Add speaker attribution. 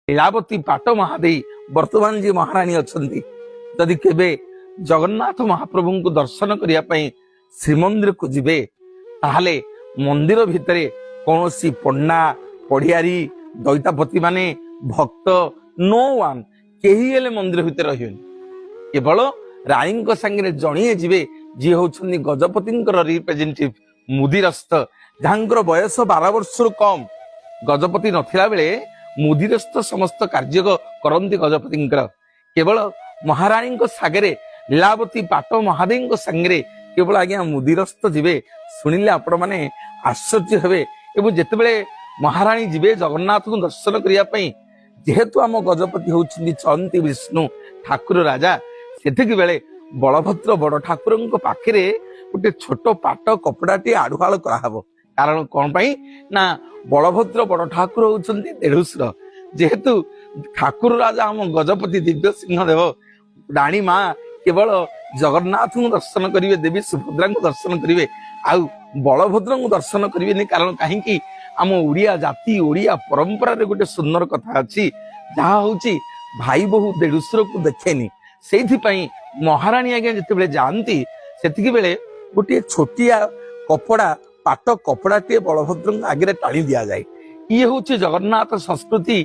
Speaker 1: लीलावती पाट महादेई वर्तमान जी महाराणी अच्छी जदि केबे जगन्नाथ महाप्रभु को दर्शन करने श्रीमंदिर को जीवे ताहले मंदिर भितरे कौन सी पंडा पढ़ियारी दैतापति माने भक्त नो वन केही हेले मंदिर भितर रही केवल रानी सांगे जड़िए जीवे जी होती गजपति रिप्रेजेंटेटिव मुदिरस्त जहां बयस 12 वर्ष कम गजपति नथिला बेले मुदिरस्त समस्त कार्य करती गजपति केवल महारानी सागरे लीलावती पाट महादेवी सांगे केवल आज्ञा मुदिरस्त जीवे शुणिले आपण मैंने आश्चर्य हेबे एवं जितेबले महारानी जीवे जगन्नाथ को दर्शन करने जेहेतु आम गजपति होउछन्ती चंती विष्णु ठाकुर राजा सेतिक बेले बलभद्र बड़ ठाकुर पाखे गोटे छोट पाट कपड़ाटी आढ़ुआल कराहब कारण कौन पाई ना बलभद्र बड़ ठाकुर होउछन्ती देढ़ुसुर जेहेतु ठाकुर राजा आम गजपति दिव्य सिंह देव राणी माँ केवल जगन्नाथ को दर्शन करेंगे देवी सुभद्रा को दर्शन करेंगे आउ बलभद्र को दर्शन करेंगे कारण कहीं आम ओडिया जाति ओडिया परंपरा रे गोटे सुंदर कथा अच्छी जहाँ हूँ भाई बहु देढ़ुसुर को देखेनी से महारानी आज्ञा जिते जाती से बेले गोटे छोटिया कपड़ा पाट कपड़ाटे बलभद्र आगे टाणी दि जाए ये हूँ जगन्नाथ संस्कृति।